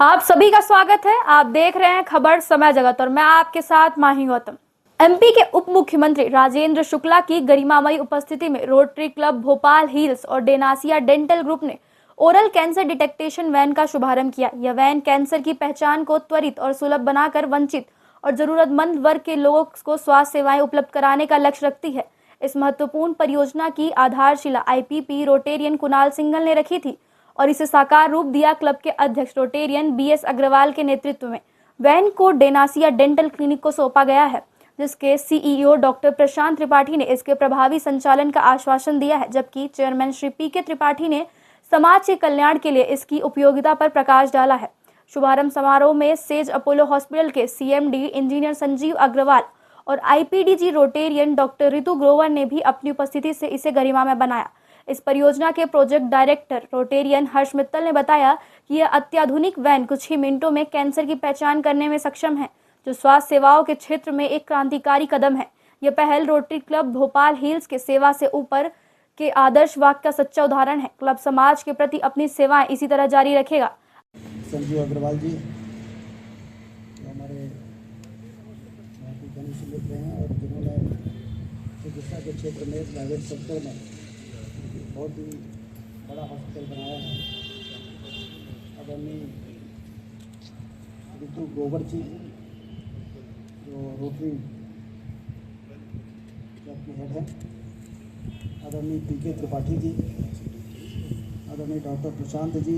आप सभी का स्वागत है। आप देख रहे हैं खबर समय जगत और मैं आपके साथ माही गौतम। एमपी के उप मुख्यमंत्री राजेंद्र शुक्ला की गरिमामयी उपस्थिति में रोटरी क्लब भोपाल हिल्स और डेनासिया डेंटल ग्रुप ने ओरल कैंसर डिटेक्टेशन वैन का शुभारंभ किया। यह वैन कैंसर की पहचान को त्वरित और सुलभ बनाकर वंचित और जरूरतमंद वर्ग के लोगों को स्वास्थ्य सेवाएं उपलब्ध कराने का लक्ष्य रखती है। इस महत्वपूर्ण परियोजना की आधारशिला आईपीपी रोटेरियन कुणाल सिंघल ने रखी थी और इसे साकार रूप दिया क्लब के अध्यक्ष रोटेरियन बीएस अग्रवाल के नेतृत्व में। वैन को डेनासिया डेंटल क्लिनिक को सौंपा गया है, जिसके सीईओ डॉक्टर प्रशांत त्रिपाठी ने इसके प्रभावी संचालन का आश्वासन दिया है, जबकि चेयरमैन श्री पीके त्रिपाठी ने समाज के कल्याण के लिए इसकी उपयोगिता पर प्रकाश डाला है। शुभारंभ समारोह में सेज अपोलो हॉस्पिटल के सीएमडी इंजीनियर संजीव अग्रवाल और आईपीडीजी रोटेरियन डॉक्टर ऋतु ग्रोवर ने भी अपनी उपस्थिति से इसे गरिमा में बनाया। इस परियोजना के प्रोजेक्ट डायरेक्टर रोटेरियन हर्ष मित्तल ने बताया कि यह अत्याधुनिक वैन कुछ ही मिनटों में कैंसर की पहचान करने में सक्षम है, जो स्वास्थ्य सेवाओं के क्षेत्र में एक क्रांतिकारी कदम है। यह पहल रोटरी क्लब भोपाल हिल्स के सेवा से ऊपर के आदर्श वाक्य का सच्चा उदाहरण है। क्लब समाज के प्रति अपनी सेवाएं इसी तरह जारी रखेगा। संजीव अग्रवाल जी हमारे घनिष्ठ मित्र हैं और जिन्होंने चिकित्सा के क्षेत्र में प्राइवेट सेक्टर में बहुत ही बड़ा हॉस्पिटल बनाया है। आदरणीय ऋतु ग्रोवर जी जो रोटरी क्लब के हेड हैं, आदरणीय पीके त्रिपाठी जी, आदरणीय doctor Prashant ji,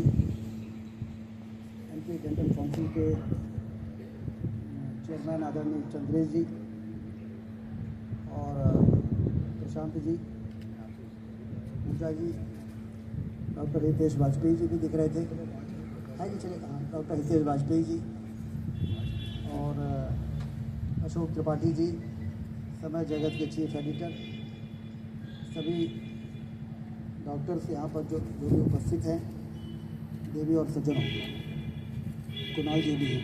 MP dental council के चेयरमैन आदरणीय चंद्रेश जी और प्रशांत जी, पूजा जी, डॉक्टर हितेश वाजपेयी जी भी दिख रहे थे। है कि चले डॉक्टर हितेश वाजपेयी जी और अशोक त्रिपाठी जी, समय जगत के चीफ एडिटर, सभी डॉक्टर्स यहाँ पर जो भी उपस्थित हैं, देवी और सज्जनों, कुणाल जी भी हैं।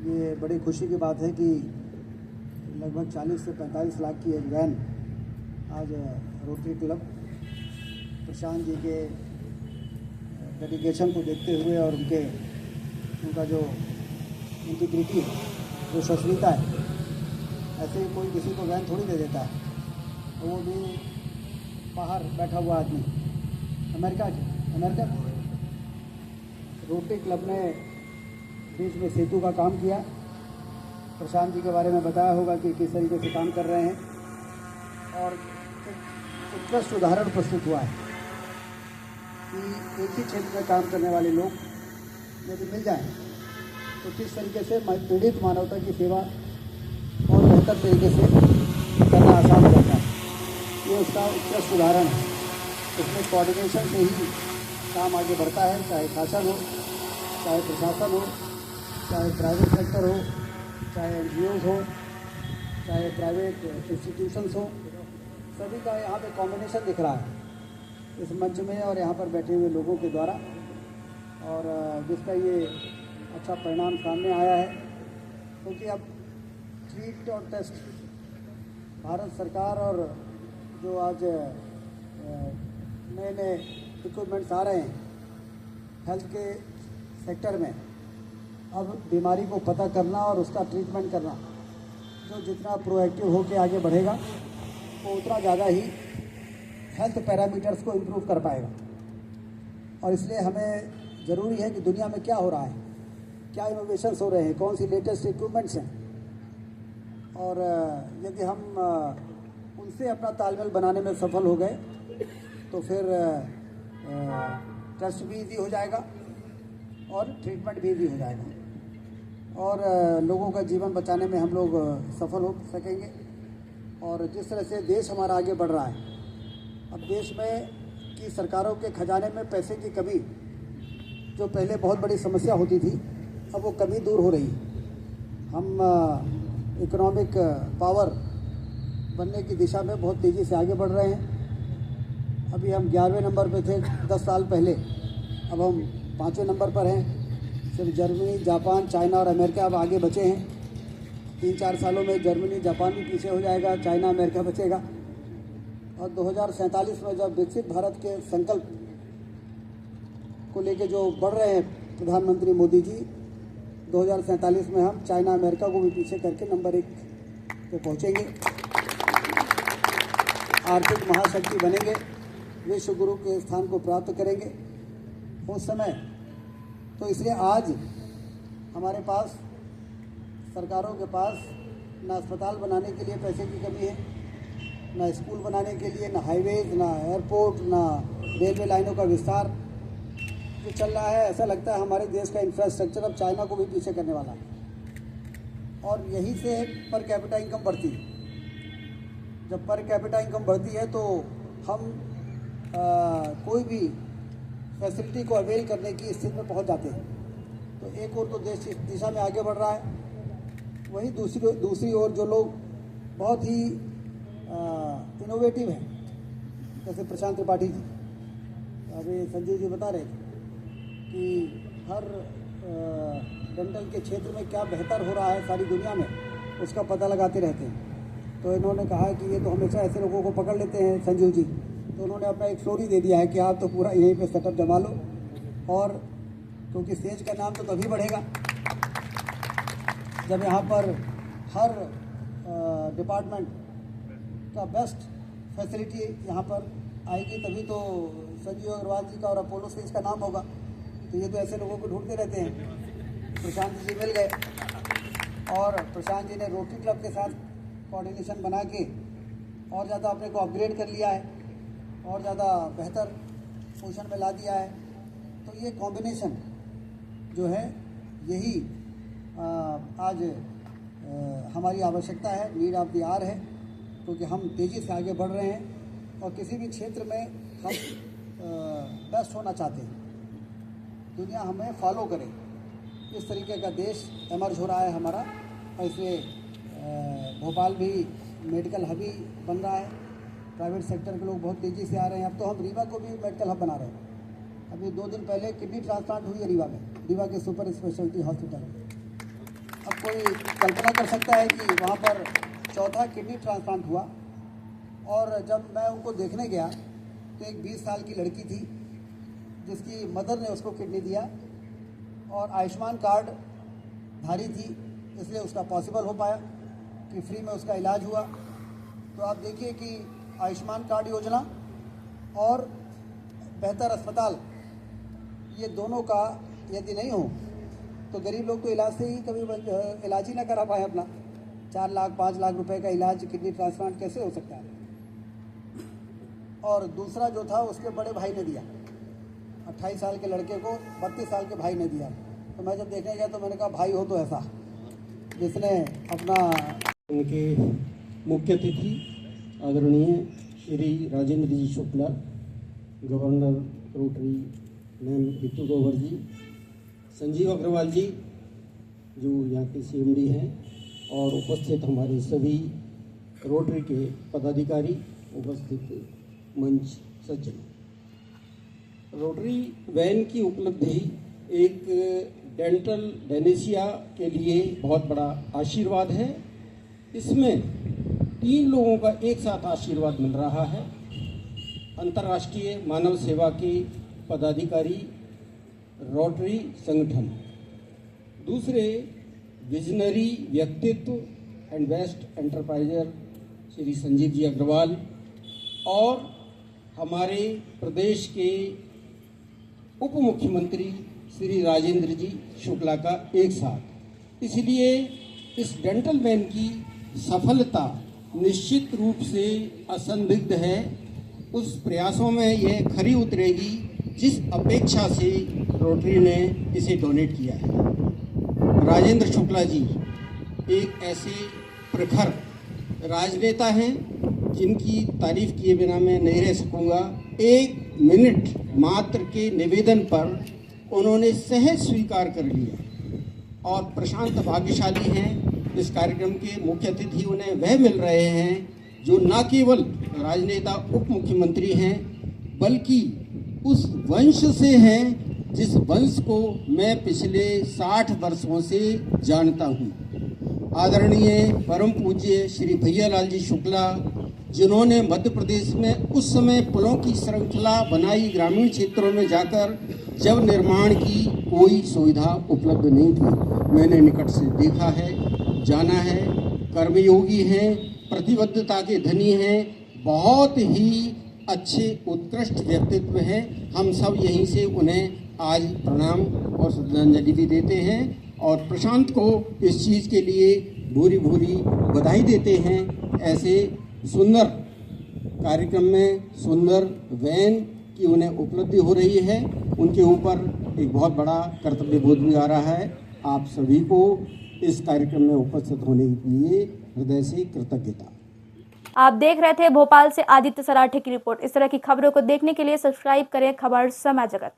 ये बड़ी खुशी की बात है कि लगभग 40 से 45 लाख की एक वैन आज रोटरी क्लब प्रशांत जी के डेडिकेशन को देखते हुए और उनका जो इंटीग्रिटी है, जो विश्वसनीयता है, ऐसे ही कोई किसी को वैन थोड़ी दे देता है, और वो भी बाहर बैठा हुआ आदमी अमेरिका रोटरी क्लब ने बीच में सेतु का काम किया। प्रशांत जी के बारे में बताया होगा कि किस तरीके से काम कर रहे हैं और उत्कृष्ट उदाहरण प्रस्तुत हुआ है कि एक ही क्षेत्र में काम करने वाले लोग यदि मिल जाएं तो किस तरीके से पीड़ित मानवता की सेवा और बेहतर तरीके से करना आसान हो जाता है। ये उसका उत्कृष्ट उदाहरण है। इसमें कोऑर्डिनेशन से ही काम आगे बढ़ता है, चाहे शासन हो, चाहे प्रशासन हो, चाहे प्राइवेट सेक्टर हो, चाहे एनजीओज हो, चाहे प्राइवेट इंस्टीट्यूशंस हो, सभी का यहाँ पे कॉम्बिनेशन दिख रहा है इस मंच में और यहाँ पर बैठे हुए लोगों के द्वारा, और जिसका ये अच्छा परिणाम सामने आया है। क्योंकि अब ट्रीट और टेस्ट भारत सरकार और जो आज नए नए इक्विपमेंट्स आ रहे हैं हेल्थ के सेक्टर में, अब बीमारी को पता करना और उसका ट्रीटमेंट करना, जो जितना प्रोएक्टिव होकर आगे बढ़ेगा वो उतना ज़्यादा ही हेल्थ पैरामीटर्स को इम्प्रूव कर पाएगा। और इसलिए हमें ज़रूरी है कि दुनिया में क्या हो रहा है, क्या इनोवेशंस हो रहे हैं, कौन सी लेटेस्ट इक्विपमेंट्स हैं, और यदि हम उनसे अपना तालमेल बनाने में सफल हो गए तो फिर टेस्ट भी ईजी हो जाएगा और ट्रीटमेंट भी ईजी हो जाएगा और लोगों का जीवन बचाने में हम लोग सफल हो सकेंगे। और जिस तरह से देश हमारा आगे बढ़ रहा है, अब देश में की सरकारों के खजाने में पैसे की कमी, जो पहले बहुत बड़ी समस्या होती थी, अब वो कमी दूर हो रही है। हम इकोनॉमिक पावर बनने की दिशा में बहुत तेज़ी से आगे बढ़ रहे हैं। अभी हम 11वें नंबर पे थे 10 साल पहले, अब हम 5वें नंबर पर हैं। सिर्फ जर्मनी, जापान, चाइना और अमेरिका अब आगे बचे हैं। 3-4 सालों में जर्मनी, जापान भी पीछे हो जाएगा, चाइना, अमेरिका बचेगा। और 2047 में जब विकसित भारत के संकल्प को लेके जो बढ़ रहे हैं प्रधानमंत्री मोदी जी 2047 में हम चाइना अमेरिका को भी पीछे करके नंबर 1 पे पहुंचेंगे, आर्थिक महाशक्ति बनेंगे, विश्व गुरु के स्थान को प्राप्त करेंगे उस समय। तो इसलिए आज हमारे पास, सरकारों के पास ना अस्पताल बनाने के लिए पैसे की कमी है, ना स्कूल बनाने के लिए, ना हाईवेज, ना एयरपोर्ट, ना रेलवे लाइनों का विस्तार जो चल रहा है। ऐसा लगता है हमारे देश का इंफ्रास्ट्रक्चर अब चाइना को भी पीछे करने वाला है, और यहीं से पर कैपिटा इनकम बढ़ती है। जब पर कैपिटा इनकम बढ़ती है तो हम कोई भी फैसिलिटी को अवेल करने की स्थिति में पहुंच जाते हैं। तो एक और तो देश इस दिशा में आगे बढ़ रहा है, वहीं दूसरी ओर जो लोग बहुत ही इनोवेटिव हैं, जैसे प्रशांत त्रिपाठी जी, अभी संजीव जी बता रहे थे कि हर डेंटल के क्षेत्र में क्या बेहतर हो रहा है सारी दुनिया में, उसका पता लगाते रहते हैं। तो इन्होंने कहा कि ये तो हमेशा ऐसे लोगों को पकड़ लेते हैं संजीव जी, तो उन्होंने अपना एक स्टोरी दे दिया है कि आप तो पूरा यहीं पे सेटअप जमा लो, और क्योंकि सेज का नाम तो तभी बढ़ेगा जब यहाँ पर हर डिपार्टमेंट का बेस्ट फैसिलिटी यहाँ पर आएगी, तभी तो संजीव अग्रवाल जी का और अपोलो सेज का नाम होगा। तो ये तो ऐसे लोगों को ढूंढते रहते हैं। प्रशांत जी मिल गए, और प्रशांत जी ने रोटरी क्लब के साथ कोऑर्डिनेशन बना के और ज़्यादा अपने को अपग्रेड कर लिया है, और ज़्यादा बेहतर पोजीशन में ला दिया है। तो ये कॉम्बिनेशन जो है, यही आज हमारी आवश्यकता है, नीड ऑफ द आवर है, क्योंकि हम तेज़ी से आगे बढ़ रहे हैं और किसी भी क्षेत्र में हम बेस्ट होना चाहते हैं, दुनिया हमें फॉलो करे। इस तरीके का देश एमर्ज हो रहा है हमारा, और इसलिए भोपाल भी मेडिकल हब ही बन रहा है। प्राइवेट सेक्टर के लोग बहुत तेज़ी से आ रहे हैं। अब तो हम रीवा को भी मेडिकल हब बना रहे हैं। अभी 2 दिन पहले किडनी ट्रांसप्लांट हुई है रीवा में, रीवा के सुपर स्पेशलिटी हॉस्पिटल में। अब कोई कल्पना कर सकता है कि वहाँ पर 4था किडनी ट्रांसप्लांट हुआ, और जब मैं उनको देखने गया तो एक 20 साल की लड़की थी जिसकी मदर ने उसको किडनी दिया, और आयुष्मान कार्ड धारी थी, इसलिए उसका पॉसिबल हो पाया कि फ्री में उसका इलाज हुआ। तो आप देखिए कि आयुष्मान कार्ड योजना और बेहतर अस्पताल, ये दोनों का यदि नहीं हो तो गरीब लोग तो इलाज से ही कभी इलाज ही ना करा पाए अपना। 4 लाख 5 लाख रुपए का इलाज किडनी ट्रांसप्लांट कैसे हो सकता है। और दूसरा जो था उसके बड़े भाई ने दिया, 28 साल के लड़के को 32 साल के भाई ने दिया। तो मैं जब देखने गया तो मैंने कहा भाई हो तो ऐसा, जिसने अपना। उनके मुख्य अतिथि आदरणीय Shri Rajendra ji Shukla, governor Rotary ma'am Bittu Grover ji, Sanjeev Agarwal ji जो यहाँ के सीएमडी हैं, और उपस्थित हमारे सभी रोटरी के पदाधिकारी, उपस्थित मंच सज्जन। रोटरी वैन की उपलब्धि एक डेनेशिया के लिए बहुत बड़ा आशीर्वाद है। इसमें 3 लोगों का एक साथ आशीर्वाद मिल रहा है। अंतर्राष्ट्रीय मानव सेवा के पदाधिकारी, रोटरी संगठन, दूसरे विजनरी व्यक्तित्व एंड बेस्ट एंटरप्राइजर श्री संजीव जी अग्रवाल, और हमारे प्रदेश के उप मुख्यमंत्री श्री राजेंद्र जी शुक्ला का एक साथ। इसलिए इस डेंटल वैन की सफलता निश्चित रूप से असंदिग्ध है। उस प्रयासों में यह खरी उतरेगी जिस अपेक्षा से रोटरी ने इसे डोनेट किया है। राजेंद्र शुक्ला जी एक ऐसे प्रखर राजनेता हैं जिनकी तारीफ किए बिना मैं नहीं रह सकूंगा। 1 मिनट मात्र के निवेदन पर उन्होंने सहज स्वीकार कर लिया, और प्रशांत भाग्यशाली हैं। इस कार्यक्रम के मुख्य अतिथि उन्हें वह मिल रहे हैं जो न केवल राजनेता उप मुख्यमंत्री हैं, बल्कि उस वंश से हैं जिस वंश को मैं पिछले 60 वर्षों से जानता हूं। आदरणीय परम पूज्य श्री भैयालाल जी शुक्ला, जिन्होंने मध्य प्रदेश में उस समय पुलों की श्रृंखला बनाई, ग्रामीण क्षेत्रों में जाकर जब निर्माण की कोई सुविधा उपलब्ध नहीं थी। मैंने निकट से देखा है, जाना है। कर्मयोगी हैं, प्रतिबद्धता के धनी हैं, बहुत ही अच्छे उत्कृष्ट व्यक्तित्व हैं। हम सब यहीं से उन्हें आज प्रणाम और श्रद्धांजलि भी देते हैं और प्रशांत को इस चीज़ के लिए भूरी भूरी बधाई देते हैं। ऐसे सुंदर कार्यक्रम में सुंदर वैन की उन्हें उपलब्धि हो रही है, उनके ऊपर एक बहुत बड़ा कर्तव्य बोध भी आ रहा है। आप सभी को इस कार्यक्रम में उपस्थित होने के लिए हृदय से कृतज्ञता। आप देख रहे थे भोपाल से आदित्य सराठे की रिपोर्ट। इस तरह की खबरों को देखने के लिए सब्सक्राइब करें खबर समय जगत।